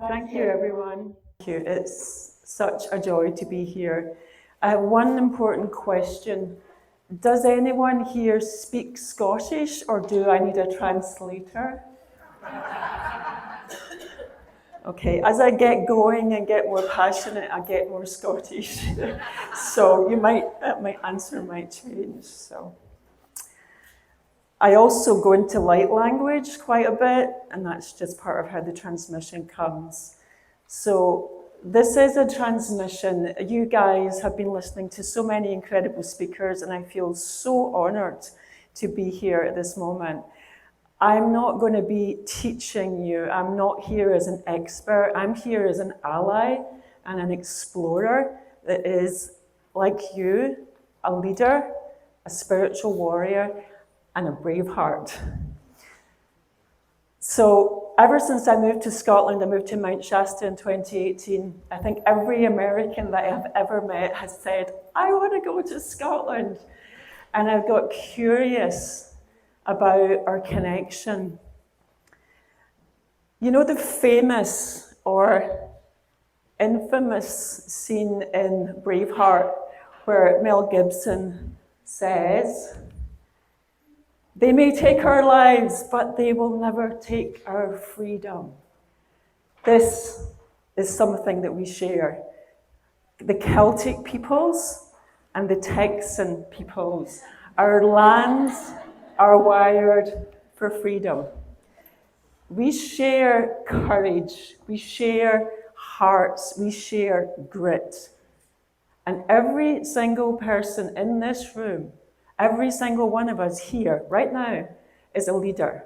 Thank you, everyone. Thank you. It's such a joy to be here. I have one important question. Does anyone here speak Scottish, or do I need a translator? Okay, as I get going and get more passionate, I get more Scottish. So my answer might change. So I also go into light language quite a bit, and that's just part of how the transmission comes. So this is a transmission. You guys have been listening to so many incredible speakers, and I feel so honored to be here at this moment. I'm not going to be teaching you. I'm not here as an expert. I'm here as an ally and an explorer that is, like you, a leader, a spiritual warrior, and a brave heart. So ever since I moved to Scotland, I moved to Mount Shasta in 2018, I think every American that I've ever met has said, I want to go to Scotland. And I've got curious about our connection. You know the famous or infamous scene in Braveheart where Mel Gibson says, "They may take our lives, but they will never take our freedom." This is something that we share. The Celtic peoples and the Texan peoples. Our lands are wired for freedom. We share courage, we share hearts, we share grit. And every single person in this room, every single one of us here right now is a leader.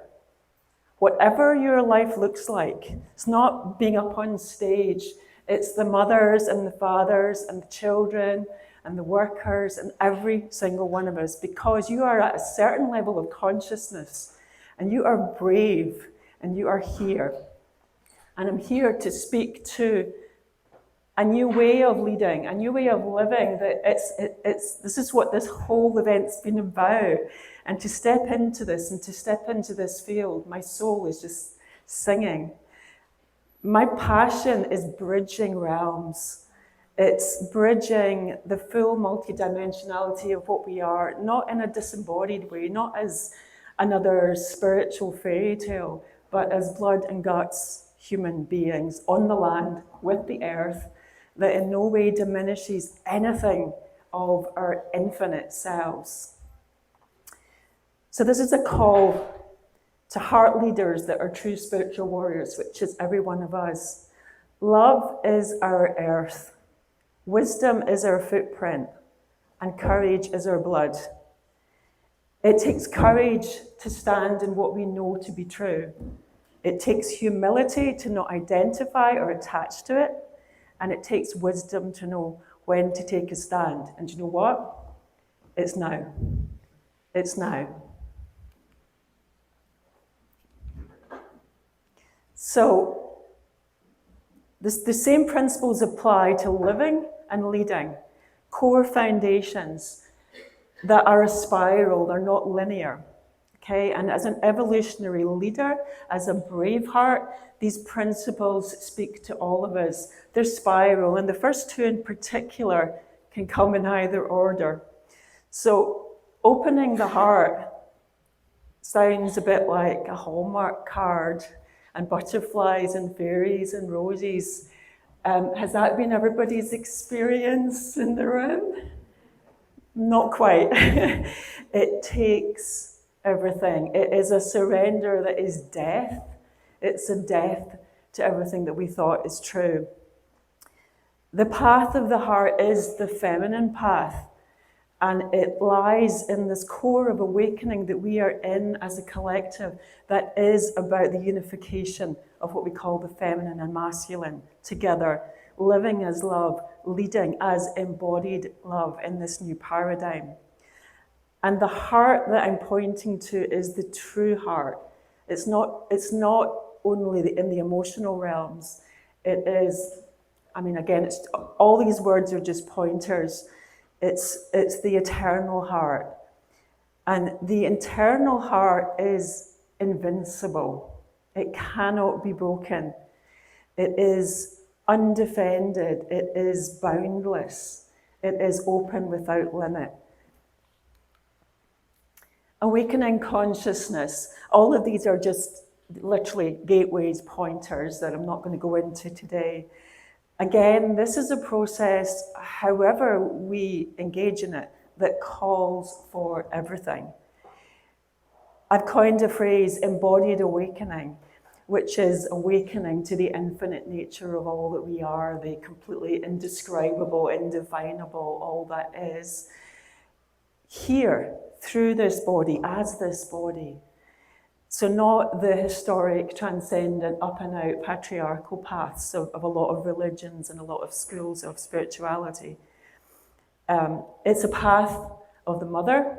Whatever your life looks like, it's not being up on stage, it's the mothers and the fathers and the children and the workers and every single one of us, because you are at a certain level of consciousness and you are brave and you are here. And I'm here to speak to a new way of leading, a new way of living. That this is what this whole event's been about. And to step into this and to step into this field, my soul is just singing. My passion is bridging realms. It's bridging the full multidimensionality of what we are, not in a disembodied way, not as another spiritual fairy tale, but as blood and guts human beings on the land with the earth that in no way diminishes anything of our infinite selves. So this is a call to heart leaders that are true spiritual warriors, which is every one of us. Love is our earth. Wisdom is our footprint, and courage is our blood. It takes courage to stand in what we know to be true. It takes humility to not identify or attach to it, and it takes wisdom to know when to take a stand. And you know what? It's now. It's now. So, the same principles apply to living and leading, core foundations that are a spiral, they're not linear, okay? And as an evolutionary leader, as a brave heart, these principles speak to all of us. They're spiral, and the first two in particular can come in either order. So opening the heart sounds a bit like a Hallmark card and butterflies and fairies and roses. Has that been everybody's experience in the room? Not quite. It takes everything. It is a surrender that is death. It's a death to everything that we thought is true. The path of the heart is the feminine path, and it lies in this core of awakening that we are in as a collective that is about the unification of what we call the feminine and masculine together, living as love, leading as embodied love in this new paradigm. And the heart that I'm pointing to is the true heart. It's not only in the emotional realms. It is, again, all these words are just pointers. It's the eternal heart. And the internal heart is invincible. It cannot be broken. It is undefended. It is boundless. It is open without limit. Awakening consciousness. All of these are just literally gateways, pointers that I'm not going to go into today. Again, this is a process, however we engage in it, that calls for everything. I've coined a phrase, embodied awakening, which is awakening to the infinite nature of all that we are, the completely indescribable, indefinable, all that is, here, through this body, as this body. So not the historic, transcendent, up and out patriarchal paths of a lot of religions and a lot of schools of spirituality. It's a path of the mother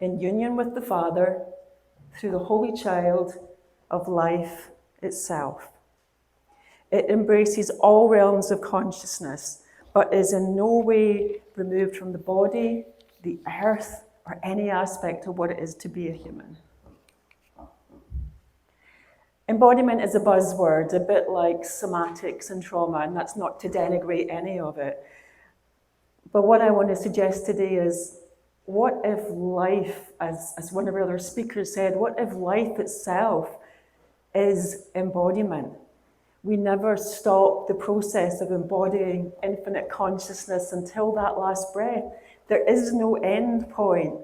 in union with the Father through the Holy Child of life itself. It embraces all realms of consciousness, but is in no way removed from the body, the earth, or any aspect of what it is to be a human. Embodiment is a buzzword, a bit like somatics and trauma, and that's not to denigrate any of it. But what I want to suggest today is, what if life, as one of our other speakers said, what if life itself is embodiment? We never stop the process of embodying infinite consciousness until that last breath. There is no end point.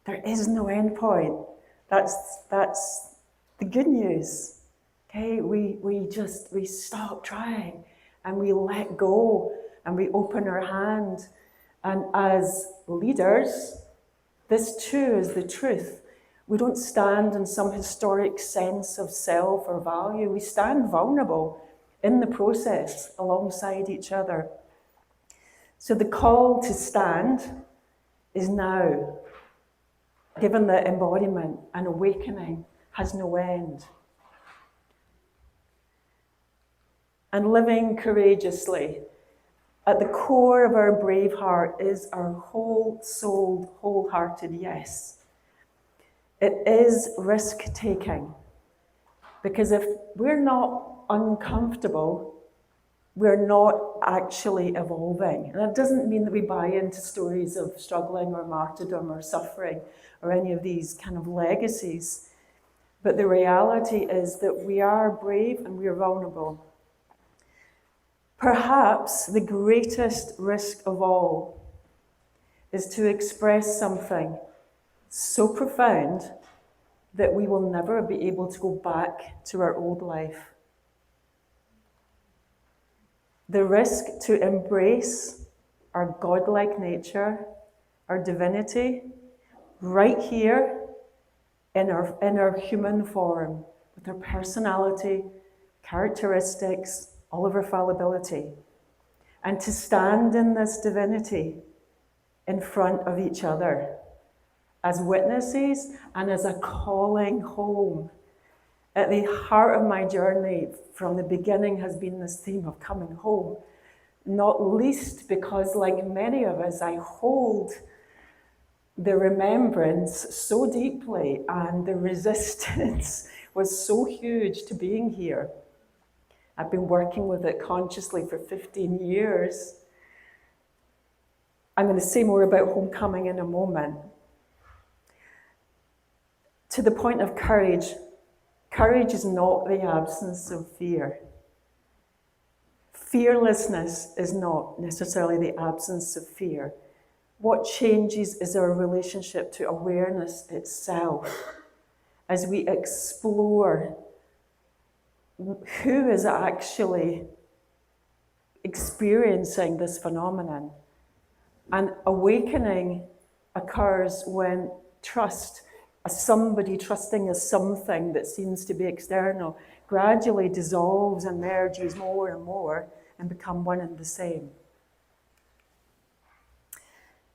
There is no end point. That's the good news. Okay, we stop trying and we let go and we open our hand. And as leaders, this too is the truth. We don't stand in some historic sense of self or value. We stand vulnerable in the process alongside each other. So the call to stand is now, given that embodiment and awakening has no end. And living courageously, at the core of our brave heart is our whole-souled, wholehearted yes. It is risk-taking, because if we're not uncomfortable, we're not actually evolving. And that doesn't mean that we buy into stories of struggling or martyrdom or suffering or any of these kind of legacies. But the reality is that we are brave and we are vulnerable. Perhaps the greatest risk of all is to express something so profound that we will never be able to go back to our old life. The risk to embrace our godlike nature, our divinity, right here in our human form, with our personality, characteristics, all of our fallibility, and to stand in this divinity in front of each other as witnesses and as a calling home. At the heart of my journey from the beginning has been this theme of coming home, not least because, like many of us, I hold the remembrance so deeply and the resistance was so huge to being here. I've been working with it consciously for 15 years. I'm going to say more about homecoming in a moment. To the point of courage, courage is not the absence of fear. Fearlessness is not necessarily the absence of fear. What changes is our relationship to awareness itself as we explore who is actually experiencing this phenomenon. And awakening occurs when trust, somebody trusting as something that seems to be external, gradually dissolves and merges more and more and become one and the same.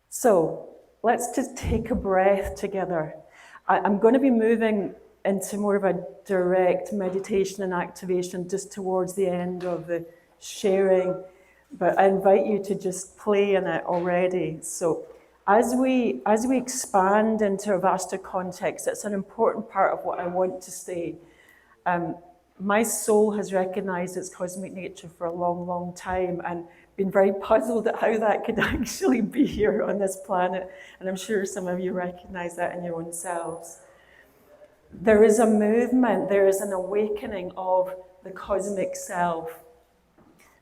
So let's just take a breath together. I'm going to be moving into more of a direct meditation and activation just towards the end of the sharing, but I invite you to just play in it already. So as we expand into a vaster context, it's an important part of what I want to say. my soul has recognized its cosmic nature for a long, long time and been very puzzled at how that could actually be here on this planet. And I'm sure some of you recognize that in your own selves. There is a movement, there is an awakening of the cosmic self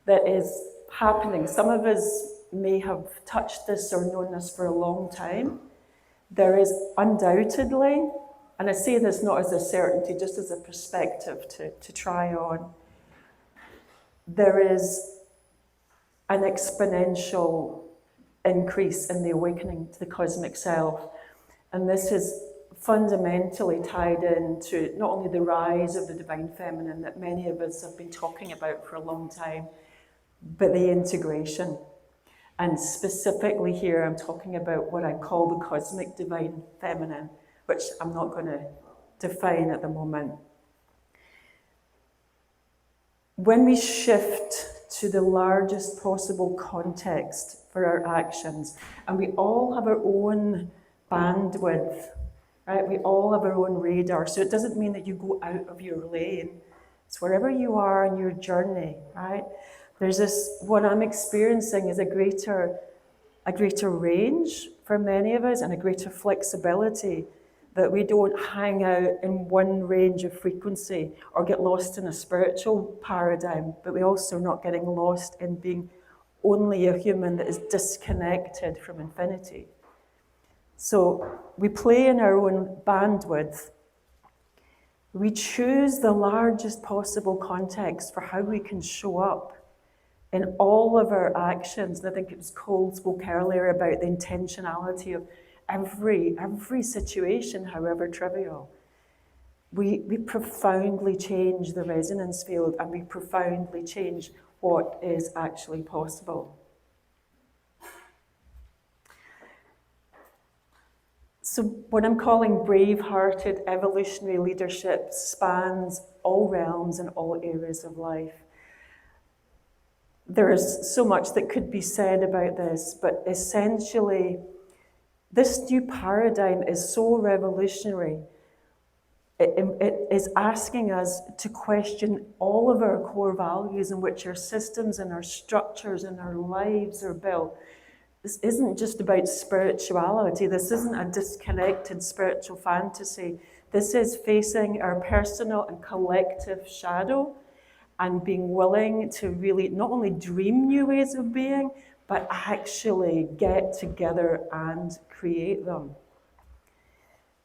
that is happening. Some of us may have touched this or known this for a long time. There is undoubtedly, and I say this not as a certainty, just as a perspective to try on, there is an exponential increase in the awakening to the cosmic self. And this is fundamentally tied into not only the rise of the divine feminine that many of us have been talking about for a long time, but the integration. And specifically here, I'm talking about what I call the cosmic divine feminine, which I'm not going to define at the moment. When we shift to the largest possible context for our actions, and we all have our own bandwidth, right? We all have our own radar, so it doesn't mean that you go out of your lane. It's wherever you are in your journey, right? There's this, what I'm experiencing is a greater range for many of us and a greater flexibility, that we don't hang out in one range of frequency or get lost in a spiritual paradigm, but we also are not getting lost in being only a human that is disconnected from infinity. So we play in our own bandwidth. We choose the largest possible context for how we can show up in all of our actions. And I think it was Cole spoke earlier about the intentionality of every situation, however trivial. We profoundly change the resonance field, and we profoundly change what is actually possible. So what I'm calling brave-hearted evolutionary leadership spans all realms and all areas of life. There is so much that could be said about this, but essentially, this new paradigm is so revolutionary. It is asking us to question all of our core values in which our systems and our structures and our lives are built. This isn't just about spirituality. This isn't a disconnected spiritual fantasy. This is facing our personal and collective shadow and being willing to really not only dream new ways of being, but actually get together and create them.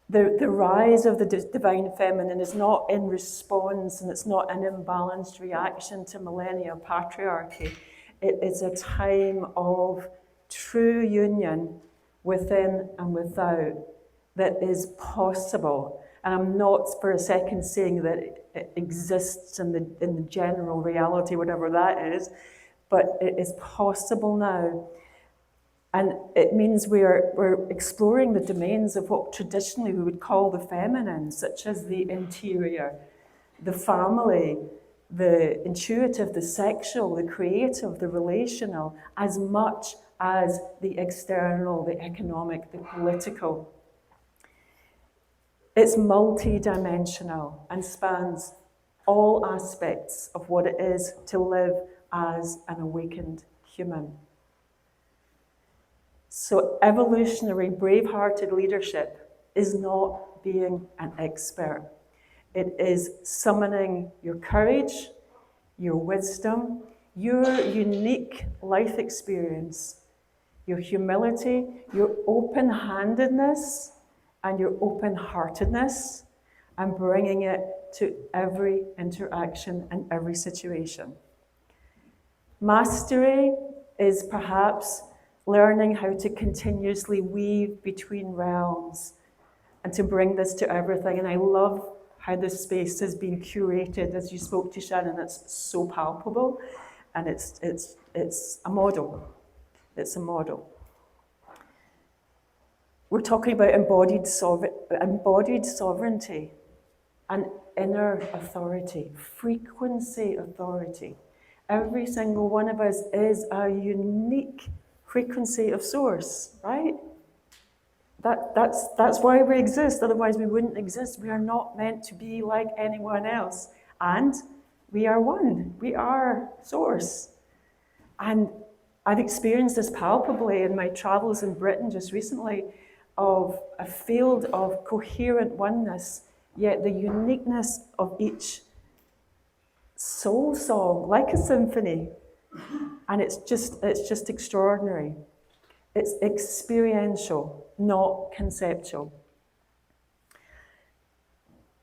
The rise of the divine feminine is not in response, and it's not an imbalanced reaction to millennia of patriarchy. It is a time of true union within and without that is possible. And I'm not for a second saying that it exists in the general reality, whatever that is, but it is possible now. And it means we're exploring the domains of what traditionally we would call the feminine, such as the interior, the family, the intuitive, the sexual, the creative, the relational, as much as the external, the economic, the political. It's multi-dimensional and spans all aspects of what it is to live as an awakened human. So evolutionary, brave-hearted leadership is not being an expert. It is summoning your courage, your wisdom, your unique life experience, your humility, your open-handedness, and your open-heartedness, and bringing it to every interaction and every situation. Mastery is perhaps learning how to continuously weave between realms and to bring this to everything. And I love how this space has been curated, as you spoke to Shannon. It's so palpable, and it's a model. It's a model. We're talking about embodied sovereignty and inner authority, frequency authority. Every single one of us is a unique frequency of source, right? That's why we exist, otherwise we wouldn't exist. We are not meant to be like anyone else. And we are one. We are source. And I've experienced this palpably in my travels in Britain just recently, of a field of coherent oneness, yet the uniqueness of each soul song, like a symphony. And it's just extraordinary. It's experiential, not conceptual.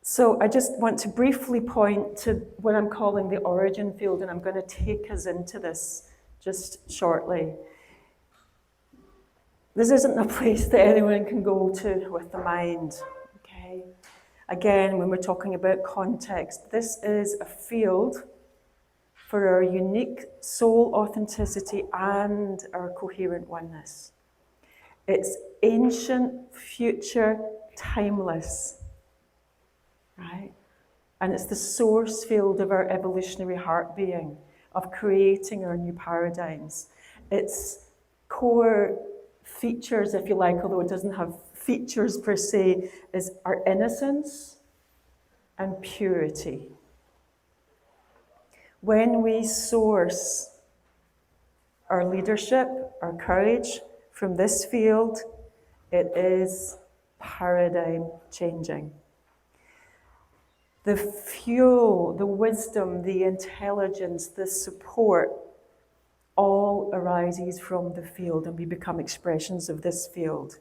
So I just want to briefly point to what I'm calling the origin field, and I'm going to take us into this just shortly. This isn't a place that anyone can go to with the mind, okay? Again, when we're talking about context, this is a field for our unique soul authenticity and our coherent oneness. It's ancient, future, timeless, right? And it's the source field of our evolutionary heart being, of creating our new paradigms. Its core features, if you like, although it doesn't have features per se, is our innocence and purity. When we source our leadership, our courage from this field, it is paradigm changing. The fuel, the wisdom, the intelligence, the support, all arises from the field, and we become expressions of this field.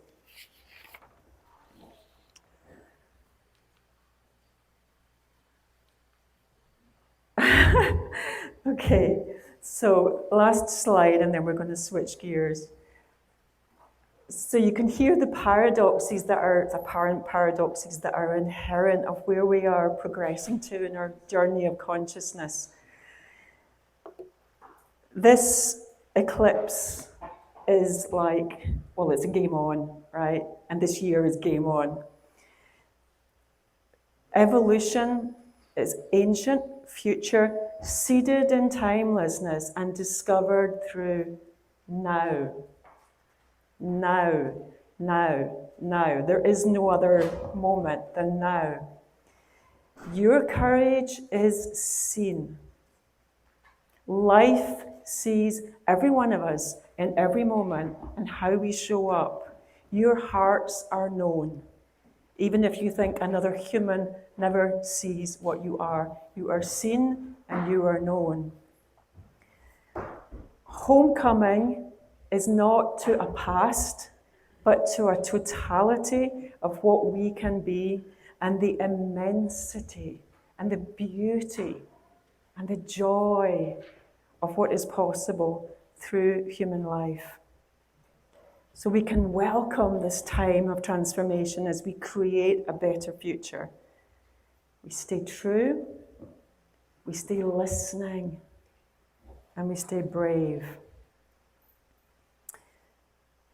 Okay, so last slide, and then we're going to switch gears. So you can hear the paradoxes that are, apparent paradoxes that are inherent of where we are progressing to in our journey of consciousness. This eclipse is like, well, it's a game on, right? And this year is game on. Evolution is ancient, future, seated in timelessness, and discovered through now. Now, now, now. There is no other moment than now. Your courage is seen. Life sees every one of us in every moment and how we show up. Your hearts are known. Even if you think another human never sees what you are seen and you are known. Homecoming is not to a past, but to a totality of what we can be, and the immensity and the beauty and the joy of what is possible through human life. So we can welcome this time of transformation as we create a better future. We stay true, we stay listening, and we stay brave.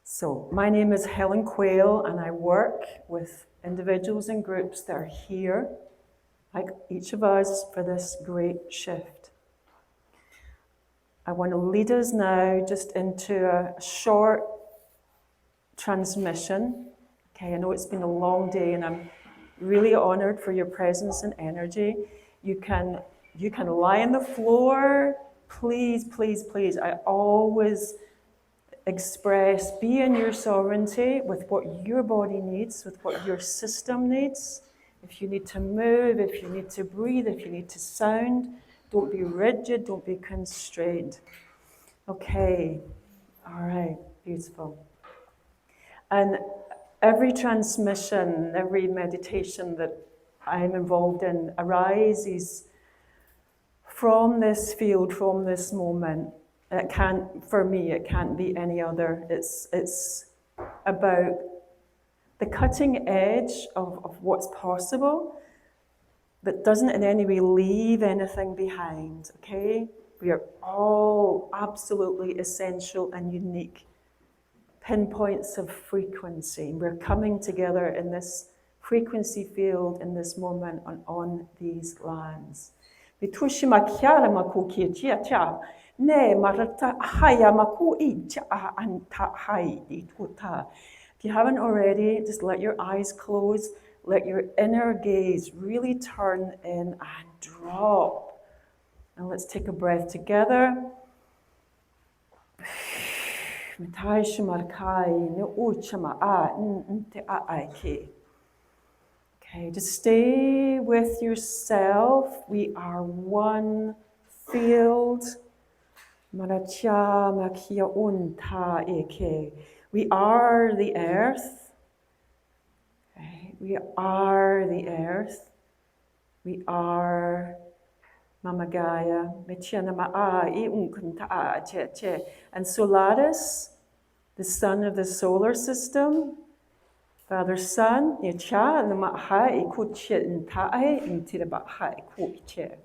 So, my name is Helen Quail, and I work with individuals and groups that are here, like each of us, for this great shift. I want to lead us now just into a short transmission. Okay, I know it's been a long day, and I'm really honored for your presence and energy. You can lie on the floor. Please, please, please. I always express, be in your sovereignty with what your body needs, with what your system needs. If you need to move, if you need to breathe, if you need to sound, don't be rigid, don't be constrained. Okay, all right, beautiful. And every transmission, every meditation that I'm involved in arises from this field, from this moment. It can't, for me, it can't be any other. It's about the cutting edge of what's possible that doesn't in any way leave anything behind, okay? We are all absolutely essential and unique pinpoints of frequency. We're coming together in this frequency field in this moment on these lands. Ne marata haya maku ija anta hai ituta. If you haven't already, just let your eyes close. let your inner gaze really turn in and drop. And let's take a breath together. Okay, just stay with yourself. We are one field. We are the earth. Okay, we are the earth. We are Mama Gaia. And Solaris, the sun of the solar system, Father Sun, Nicha, and the Mahai, Kuchit, and Tae, and Tidabahai, Kuche.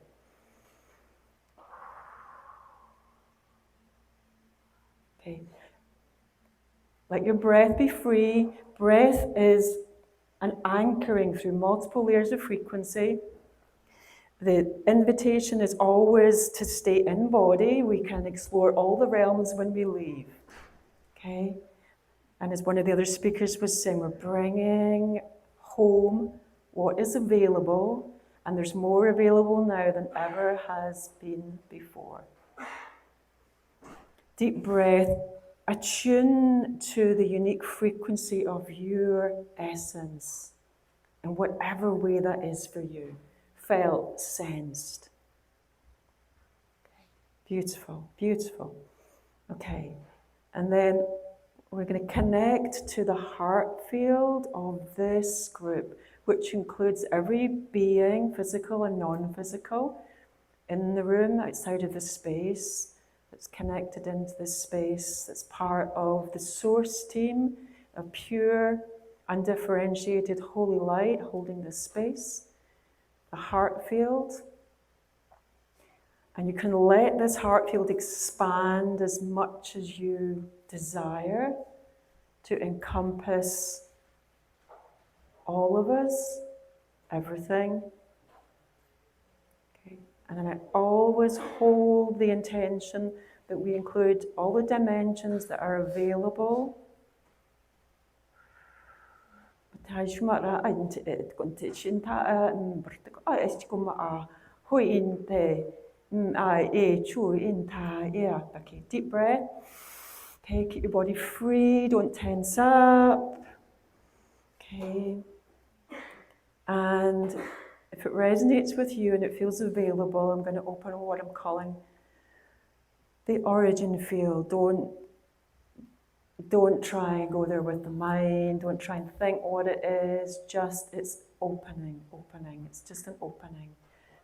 Okay. Let your breath be free. Breath is an anchoring through multiple layers of frequency. The invitation is always to stay in body. We can explore all the realms when we leave. Okay? And as one of the other speakers was saying, we're bringing home what is available, and there's more available now than ever has been before. Deep breath, attune to the unique frequency of your essence in whatever way that is for you, felt, sensed. Okay. Beautiful, beautiful. Okay, and then we're going to connect to the heart field of this group, which includes every being, physical and non-physical, in the room, outside of the space, that's connected into this space, that's part of the source team of pure, undifferentiated holy light holding this space, the heart field. And you can let this heart field expand as much as you desire to encompass all of us, everything. Okay. And then I always hold the intention that we include all the dimensions that are available. Okay, deep breath. Okay, keep your body free, don't tense up. Okay. And if it resonates with you and it feels available, I'm going to open what I'm calling the origin field. Don't try and go there with the mind. Don't try and think what it is. Just, it's opening. It's just an opening.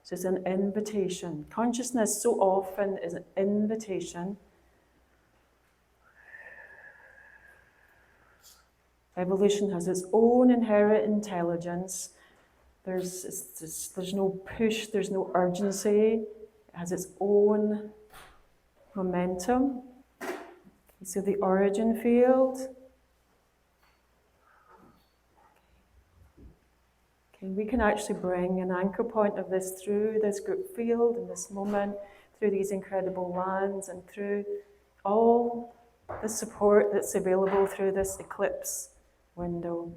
So it's an invitation. Consciousness so often is an invitation. Evolution has its own inherent intelligence. There's no push, there's no urgency. It has its own momentum. So the origin field. Okay, we can actually bring an anchor point of this through this group field in this moment, through these incredible lands, and through all the support that's available through this eclipse window.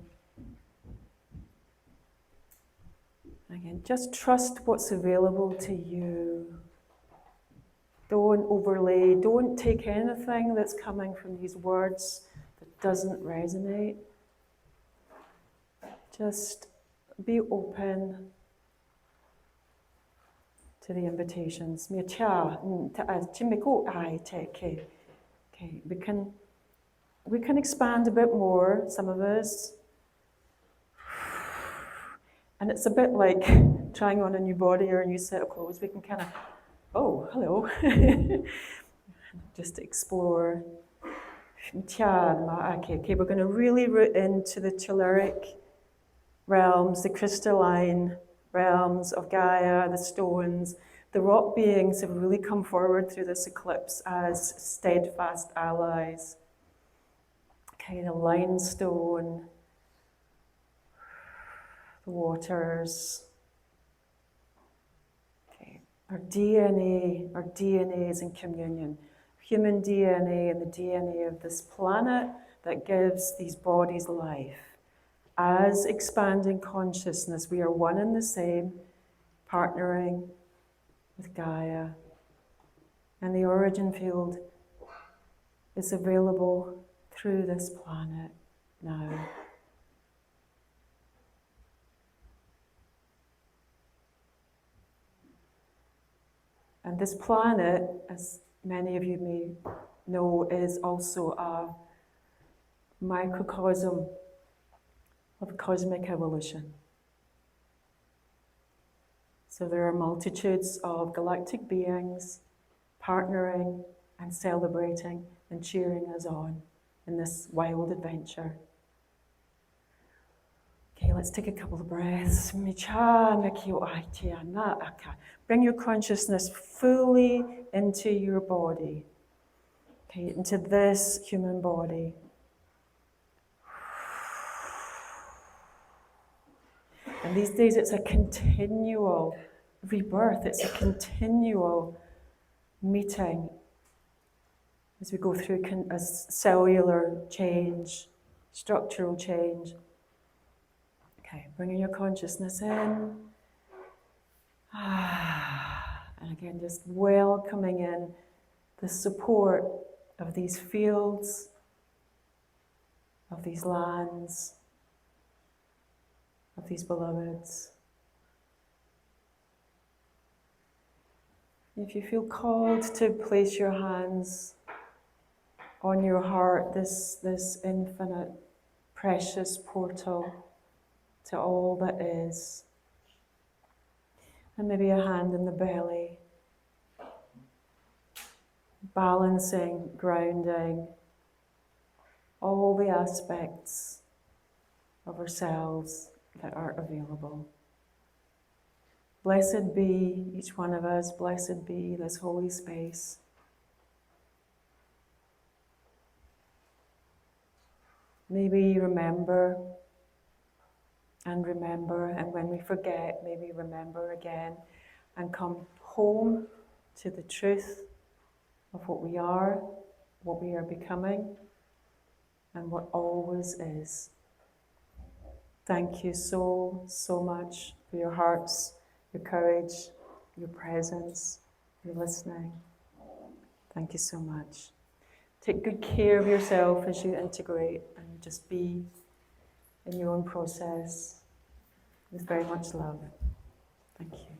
Again, just trust what's available to you. Don't overlay, don't take anything that's coming from these words that doesn't resonate. Just be open to the invitations. Okay, we can expand a bit more, some of us. And it's a bit like trying on a new body or a new set of clothes. We can kind of, oh, hello. Just explore. Okay, we're going to really root into the telluric realms, the crystalline realms of Gaia, the stones. The rock beings have really come forward through this eclipse as steadfast allies. Okay, the limestone, the waters. Okay, our DNA is in communion. Human DNA and the DNA of this planet that gives these bodies life. as expanding consciousness, we are one and the same, partnering with Gaia. And the origin field is available through this planet now. And this planet, as many of you may know, is also a microcosm of cosmic evolution. So there are multitudes of galactic beings partnering and celebrating and cheering us on in this wild adventure. Okay, let's take a couple of breaths. Bring your consciousness fully into your body, okay, into this human body. And these days it's a continual rebirth, it's a continual meeting as we go through a cellular change, structural change. Okay, bringing your consciousness in. And again, just welcoming in the support of these fields, of these lands, of these beloveds. If you feel called to place your hands on your heart, this infinite, precious portal to all that is, and maybe a hand in the belly, balancing, grounding all the aspects of ourselves that are available. Blessed be each one of us, blessed be this holy space. May we remember, and when we forget, may we remember again and come home to the truth of what we are becoming, and what always is. Thank you so, so much for your hearts, your courage, your presence, your listening. Thank you so much. Take good care of yourself as you integrate and just be in your own process with very much love. Thank you.